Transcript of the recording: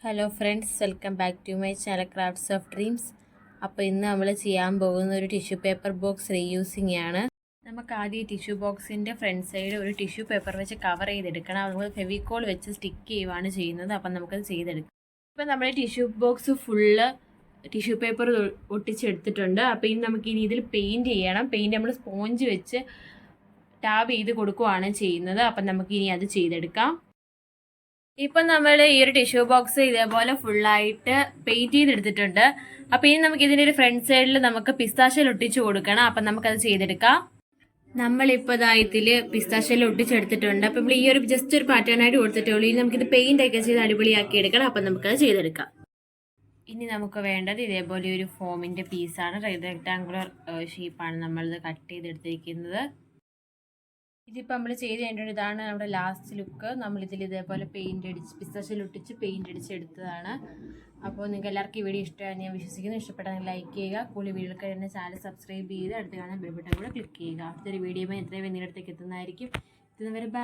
Hello friends, welcome back to my channel crafts of dreams. അപ്പോൾ ഇന്ന് നമ്മൾ ചെയ്യാൻ പോകുന്ന ഒരു ടിഷ്യൂ പേപ്പർ ബോക്സ് റീയൂസിങ് ആണ്. നമുക്ക് ആദ്യം ഈ ടിഷ്യൂ ബോക്സിൻ്റെ ഫ്രണ്ട് സൈഡ് ഒരു ടിഷ്യൂ പേപ്പർ വെച്ച് കവർ ചെയ്തെടുക്കണം. നമ്മൾ ഫെവിക്കോൾ വെച്ച് സ്റ്റിക്ക് ചെയ്യുവാണ് ചെയ്യുന്നത്. അപ്പം നമുക്കത് ചെയ്തെടുക്കാം. ഇപ്പം നമ്മൾ tissue box full tissue paper ഒട്ടിച്ചെടുത്തിട്ടുണ്ട്. അപ്പോൾ ഇനി നമുക്കിനി ഇതിൽ പെയിൻറ്റ് ചെയ്യണം. പെയിൻറ്റ് നമ്മൾ സ്പോഞ്ച് വെച്ച് ടാബ് ചെയ്ത് കൊടുക്കുകയാണ് ചെയ്യുന്നത്. അപ്പം നമുക്കിനി അത് ചെയ്തെടുക്കാം. ഇപ്പം നമ്മൾ ഈ ഒരു ടിഷ്യൂ ബോക്സ് ഇതേപോലെ ഫുള്ളായിട്ട് പെയിൻറ്റ് ചെയ്തെടുത്തിട്ടുണ്ട്. അപ്പോൾ ഇനി നമുക്ക് ഇതിൻ്റെ ഒരു ഫ്രണ്ട് സൈഡിൽ നമുക്ക് പിസ്താഷ്യൽ ഒട്ടിച്ച് കൊടുക്കണം. അപ്പം നമുക്കത് ചെയ്തെടുക്കാം. നമ്മളിപ്പോൾ ഇതിൽ പിസ്താഷ്യൽ ഒട്ടിച്ചെടുത്തിട്ടുണ്ട്. അപ്പം നമ്മൾ ഈ ഒരു ജസ്റ്റ് ഒരു പാറ്റേണായിട്ട് കൊടുത്തിട്ടുള്ളൂ. ഇനി നമുക്കിത് പെയിൻ്റ് ഒക്കെ ചെയ്ത് അടിപൊളിയാക്കി എടുക്കണം. അപ്പം നമുക്കത് ചെയ്തെടുക്കാം. ഇനി നമുക്ക് വേണ്ടത് ഇതേപോലെ ഒരു ഫോമിൻ്റെ പീസാണ്. റെക്ടാങ്കുലർ ഷേപ്പാണ് നമ്മളിത് കട്ട് ചെയ്തെടുത്തിരിക്കുന്നത്. ഇതിപ്പോൾ നമ്മൾ ചെയ്ത് കഴിഞ്ഞിട്ട് ഇതാണ് നമ്മുടെ ലാസ്റ്റ് ലുക്ക്. നമ്മളിതിൽ ഇതേപോലെ പെയിൻ്റ് അടിച്ച് പിസ്താഷ്യൽ ഒട്ടിച്ച് പെയിൻ്റ് അടിച്ചെടുത്തതാണ്. അപ്പോൾ നിങ്ങൾക്ക് എല്ലാവർക്കും ഈ വീഡിയോ ഇഷ്ടമാണെന്ന് ഞാൻ വിശ്വസിക്കുന്നു. ഇഷ്ടപ്പെട്ടാൽ ലൈക്ക് ചെയ്യുക. കൂടുതൽ വീഡിയോകൾക്ക് എൻ്റെ ചാനൽ സബ്സ്ക്രൈബ് ചെയ്ത് അടുത്ത് കാണാൻ ബെൽ ബട്ടൺ കൂടെ ക്ലിക്ക് ചെയ്യുക. അടുത്തൊരു വീഡിയോയുമായി എത്രയും വേഗം നിങ്ങളുടെ അടുത്തേക്ക് എത്തുന്നതായിരിക്കും. എത്തുന്നവരെ